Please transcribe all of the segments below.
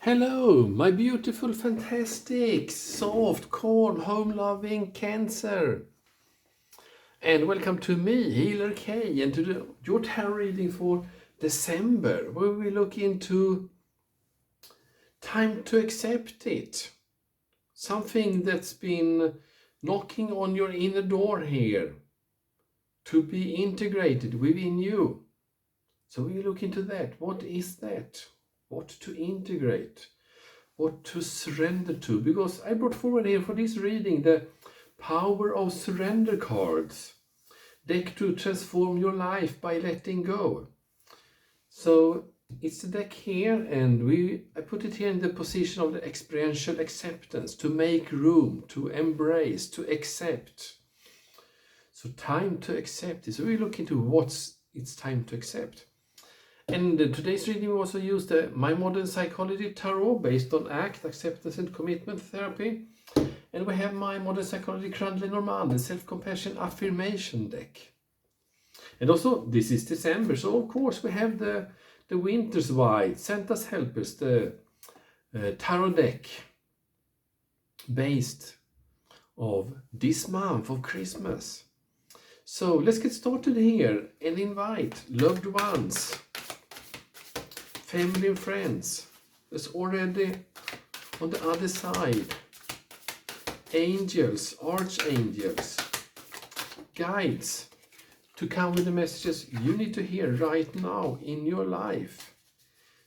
Hello, my beautiful, fantastic, soft, calm, home-loving Cancer. And welcome to me, Healer K, and to your tarot reading for December, where we look into time to accept it. Something that's been knocking on your inner door here to be integrated within you. So we look into that. What is that? What to integrate? What to surrender to? Because I brought forward here for this reading the Power of Surrender cards. Deck to transform your life by letting go. So it's the deck here, and I put it here in the position of the experiential acceptance, to make room, to embrace, to accept. So time to accept is. So we look into it's time to accept. And today's reading we also used the My Modern Psychology Tarot based on ACT, Acceptance and Commitment Therapy. And we have My Modern Psychology Grand Lenormand, the Self-Compassion Affirmation deck. And also, this is December, so of course we have the Winter's White, Santa's Helpers, the tarot deck based of this month of Christmas. So let's get started here and invite loved ones, family and friends. There's already on the other side angels, archangels, guides to come with the messages you need to hear right now in your life.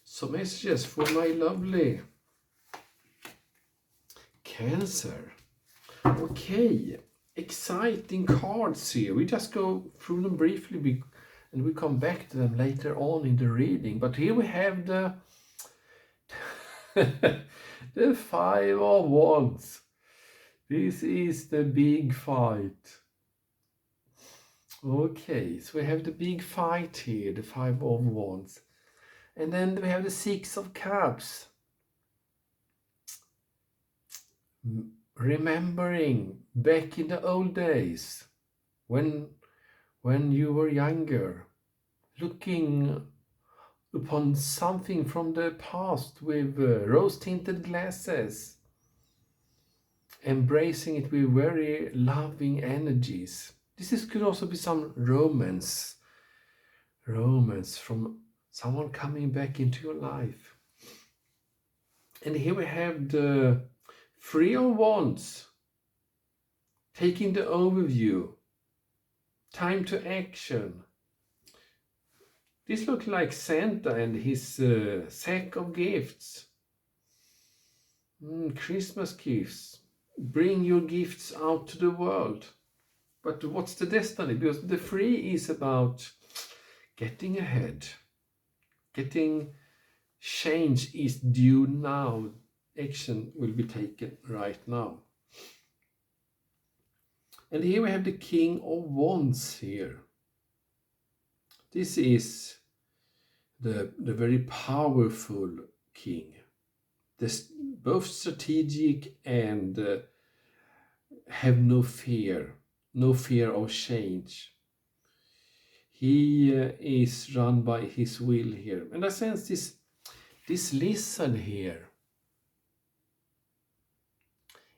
So messages for my lovely Cancer. Okay, exciting cards here. We just go through them briefly and we come back to them later on in the reading. But here we have the the Five of Wands. This is the big fight. Okay, so we have the big fight here, the Five of Wands. And then we have the Six of Cups. Remembering back in the old days, when you were younger, looking upon something from the past with rose-tinted glasses, embracing it with very loving energies. Could also be some romance from someone coming back into your life. And here we have the Three of Wands, taking the overview, time to action. This looks like Santa and his sack of gifts. Christmas gifts. Bring your gifts out to the world. But what's the destiny? Because the three is about getting ahead. Getting change is due now. Action will be taken right now. And here we have the King of Wands here. This is the very powerful king. Both strategic and have no fear of change. He is run by his will here. And I sense this listen here.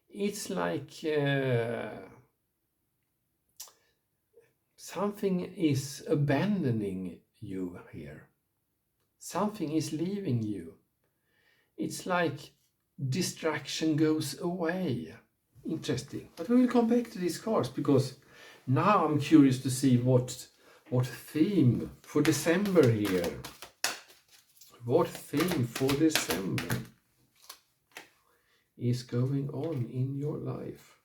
It's like something is abandoning you here. Something is leaving you. It's like distraction goes away. Interesting. But we will come back to these cards because now I'm curious to see what theme for December here. What theme for December is going on in your life?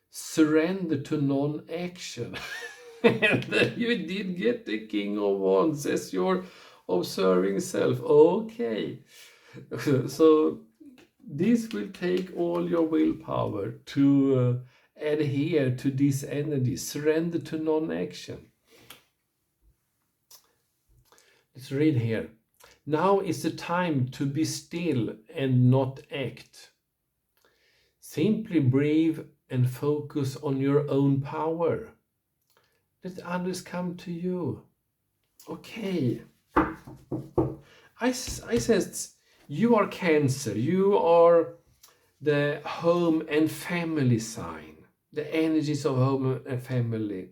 Surrender to non-action. And then you did get the King of Wands as your observing self. Okay. So this will take all your willpower to adhere to this energy. Surrender to non-action. Let's read here. Now is the time to be still and not act. Simply breathe and focus on your own power. Let others come to you. Okay, I sense you are Cancer. You are the home and family sign, the energies of home and family.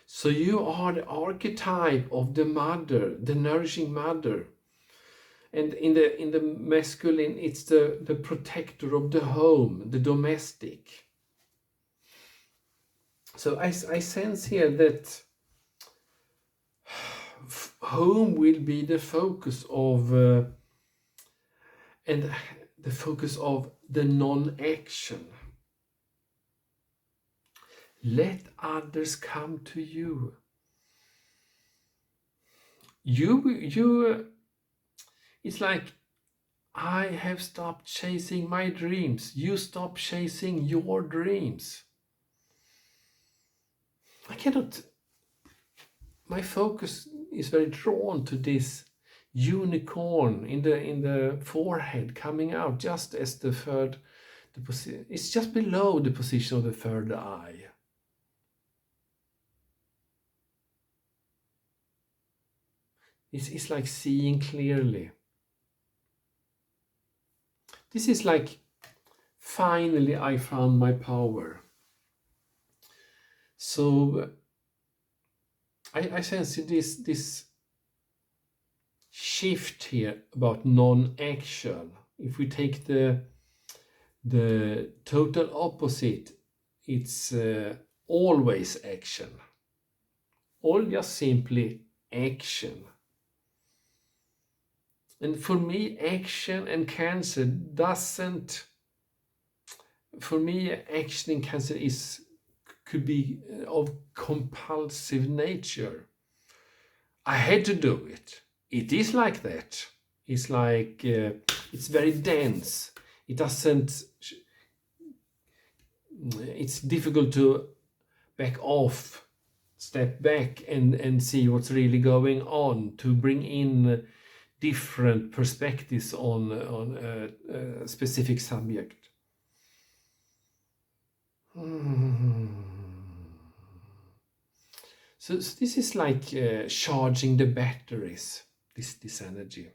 So you are the archetype of the mother, the nourishing mother. And in the masculine, it's the protector of the home, the domestic. So I sense here that home will be the focus of and the focus of the non-action. Let others come to you. It's like, I have stopped chasing my dreams. You stop chasing your dreams. I cannot. My focus is very drawn to this unicorn in the forehead coming out just as it's just below the position of the third eye. It's like seeing clearly. This is like, finally I found my power. So I sense this shift here about non-action. If we take the total opposite, it's always action. Or just simply action. And for me, action and Cancer doesn't. For me, action in Cancer could be of compulsive nature. I had to do it. It is like that. It's like it's very dense. It doesn't. It's difficult to back off, step back, and see what's really going on, to bring in different perspectives on a specific subject. So this is like charging the batteries, this energy.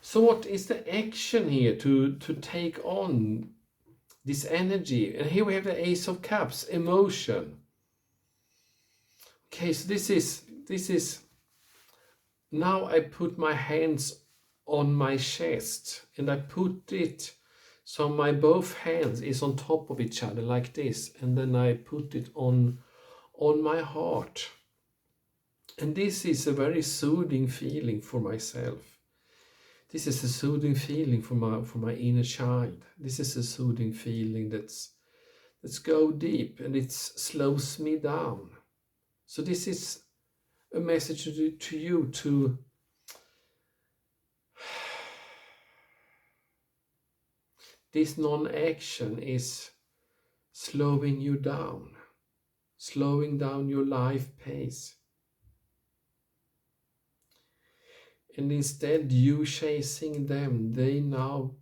So what is the action here to take on this energy? And here we have the Ace of Cups, emotion. Okay, so this is now I put my hands on my chest and I put it so my both hands is on top of each other like this, and then I put it on my heart. And this is a very soothing feeling for myself. This is a soothing feeling for my inner child. This is a soothing feeling that's go deep, and it slows me down. So this is a message to you to this non-action is slowing you down, slowing down your life pace. And instead you chasing them, they now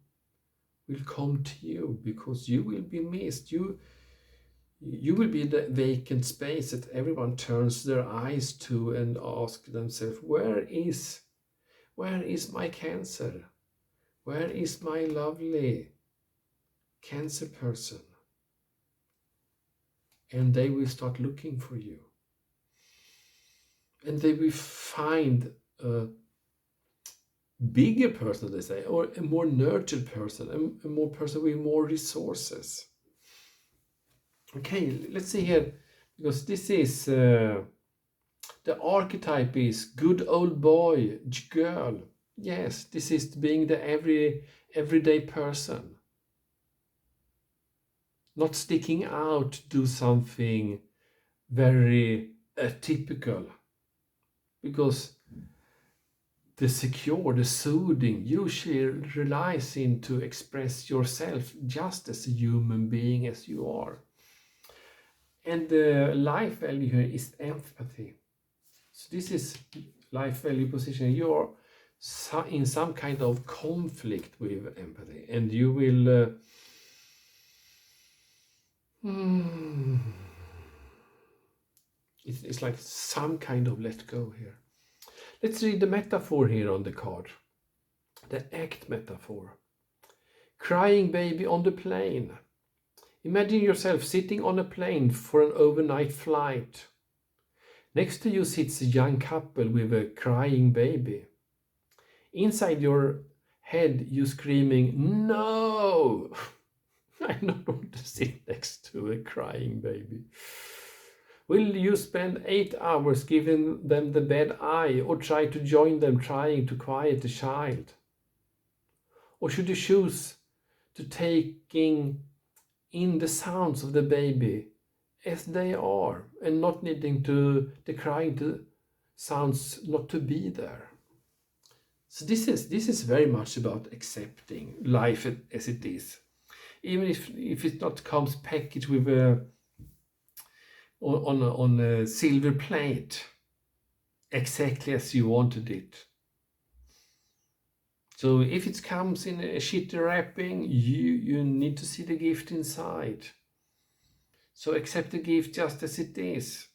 will come to you because you will be missed. You will be the vacant space that everyone turns their eyes to and ask themselves, where is my Cancer? Where is my lovely Cancer person? And they will start looking for you. And they will find a bigger person, they say, or a more nurtured person, a more person with more resources. Okay, let's see here, because this is the archetype is good old boy, girl. Yes, this is being the everyday person. Not sticking out to do something very atypical. Because the secure, the soothing usually relies in to express yourself just as a human being as you are. And the life value here is empathy. So this is life value position. You're in some kind of conflict with empathy, and you will It's like some kind of let go here. Let's read the metaphor here on the card. The act metaphor. Crying baby on the plane. Imagine yourself sitting on a plane for an overnight flight. Next to you sits a young couple with a crying baby. Inside your head, you screaming, "No! I don't want to sit next to a crying baby." Will you spend 8 hours giving them the bad eye or try to join them trying to quiet the child? Or should you choose to taking in the sounds of the baby as they are and not needing the crying sounds not to be there? So this is very much about accepting life as it is, even if it not comes packaged with on a silver plate, exactly as you wanted it. So if it comes in a shitty wrapping, you need to see the gift inside. So accept the gift just as it is.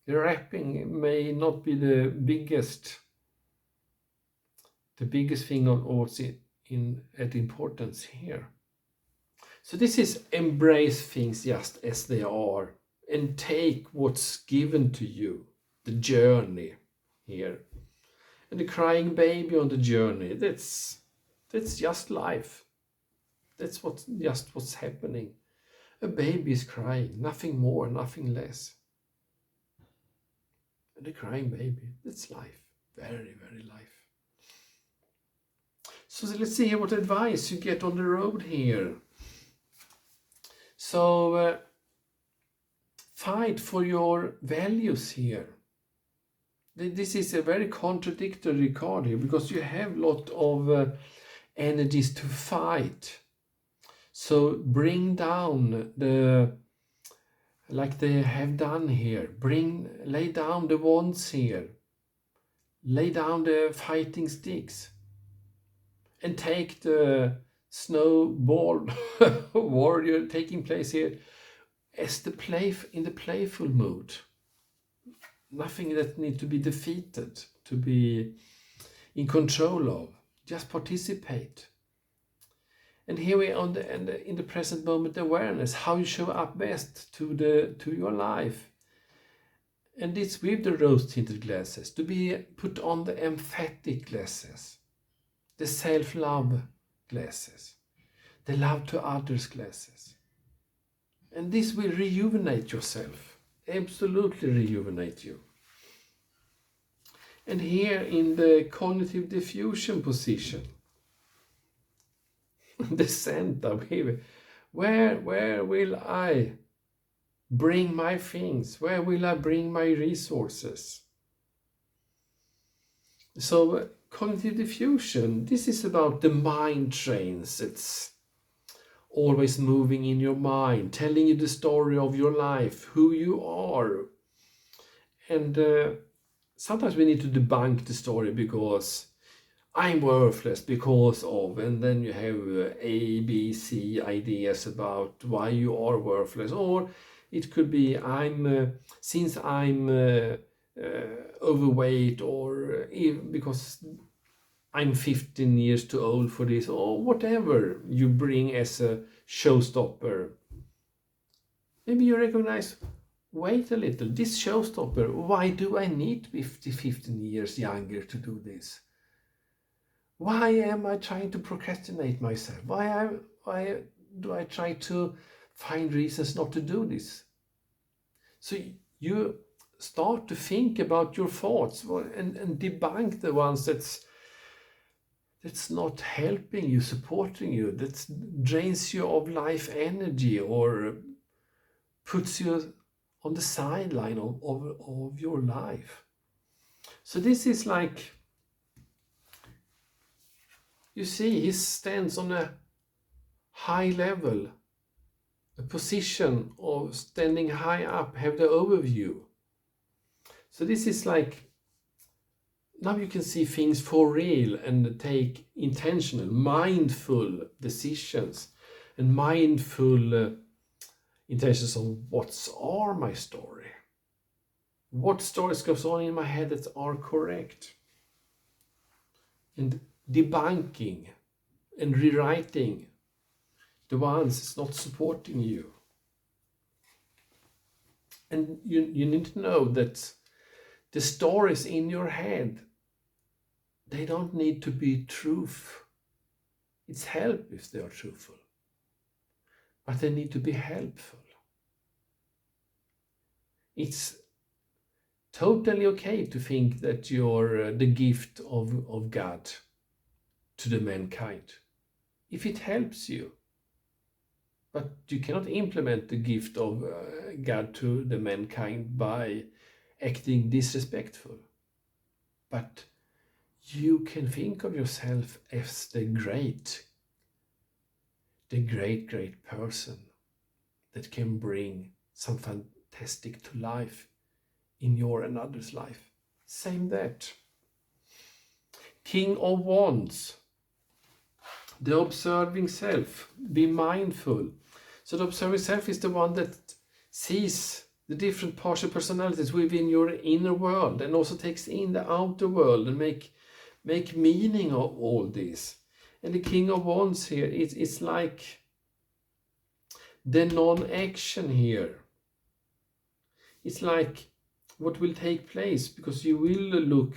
The wrapping may not be the biggest thing of what's at importance here. So this is embrace things just as they are and take what's given to you, the journey here. And the crying baby on the journey, that's just life. That's what's happening. A baby is crying, nothing more, nothing less. And the crying baby, that's life. Very, very life. So let's see what advice you get on the road here. So fight for your values here. This is a very contradictory card here because you have a lot of energies to fight. So bring down like they have done here. Lay down the wands here. Lay down the fighting sticks. And take the snowball warrior taking place here as in the playful mood. Nothing that needs to be defeated, to be in control of. Just participate. And here we are in the present moment awareness, how you show up best to your life. And it's with the rose-tinted glasses, to be put on the emphatic glasses, the self-love glasses, the love to others glasses. And this will rejuvenate yourself, absolutely rejuvenate you. And here in the cognitive diffusion position, the center, where will I bring my things? Where will I bring my resources? So cognitive diffusion, this is about the mind trains. It's always moving in your mind, telling you the story of your life, who you are. And sometimes we need to debunk the story because I'm worthless because of, and then you have A, B, C ideas about why you are worthless. Or it could be since I'm overweight, or because I'm 15 years too old for this, or whatever you bring as a showstopper. Maybe you recognize, wait a little, this showstopper, why do I need to be 15 years younger to do this? Why am I trying to procrastinate myself? Why do I try to find reasons not to do this? So you start to think about your thoughts and debunk the ones that's not helping you, supporting you, that drains you of life energy or puts you on the sideline of your life. So this is like, you see, he stands on a high level, a position of standing high up, have the overview. So this is like, now you can see things for real and take intentional, mindful decisions and mindful intentions on what's are my story. What stories goes on in my head that are correct. And debunking and rewriting the ones that's not supporting you. And you need to know that the stories in your head, they don't need to be truth. It's help if they are truthful. But they need to be helpful. It's totally okay to think that you're the gift of God to the mankind, if it helps you. But you cannot implement the gift of God to the mankind by acting disrespectful. But you can think of yourself as the great person that can bring some fantastic to life in your and others' life. Same that. King of Wands, the observing self, be mindful. So the observing self is the one that sees the different partial personalities within your inner world and also takes in the outer world and make meaning of all this. And the King of Wands here, it's like the non-action here. It's like what will take place, because you will look,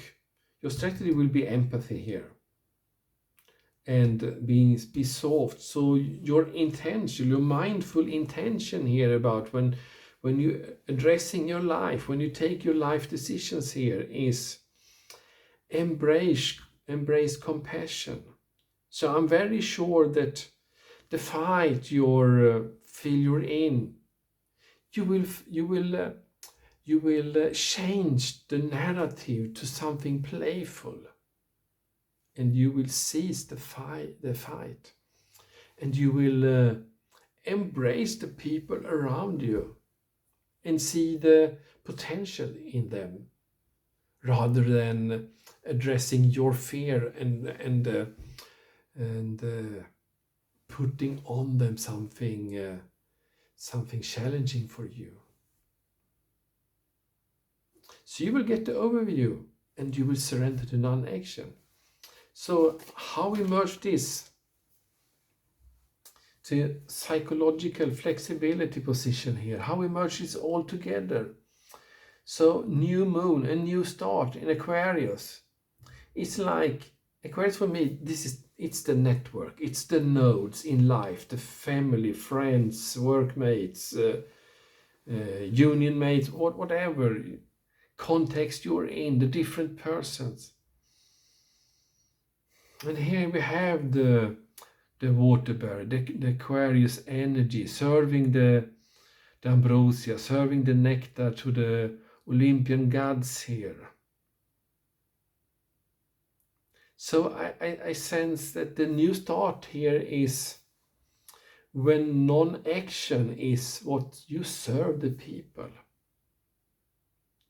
your strategy will be empathy here and be soft. So your intention, your mindful intention here about when you addressing your life, when you take your life decisions here, is embrace compassion. So I'm very sure that the fight you're in, you will change the narrative to something playful, and you will seize the fight, and you will embrace the people around you and see the potential in them, rather than addressing your fear and putting on them something challenging for you. So you will get the overview and you will surrender to non-action. So how we merge this to psychological flexibility position here, how we merge this all together. So new moon, a new start in Aquarius. It's like, Aquarius for me, it's the network, it's the nodes in life, the family, friends, workmates, union mates, whatever context you're in, the different persons. And here we have the water bearer, the Aquarius energy, serving the ambrosia, serving the nectar to the Olympian gods here. So I sense that the new start here is when non-action is what you serve the people.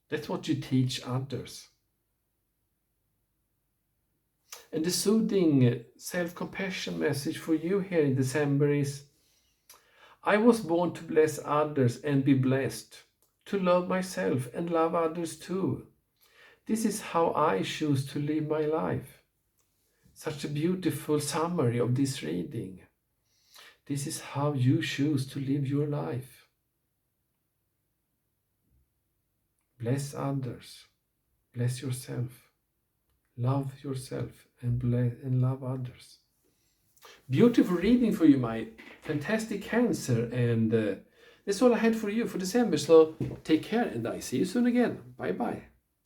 That's what you teach others. And the soothing self-compassion message for you here in December is, I was born to bless others and be blessed, to love myself and love others too. This is how I choose to live my life. Such a beautiful summary of this reading. This is how you choose to live your life. Bless others, bless yourself, love yourself and love others. Beautiful reading for you, my fantastic Cancer, and that's all I had for you for December. So take care, and I see you soon again. Bye bye.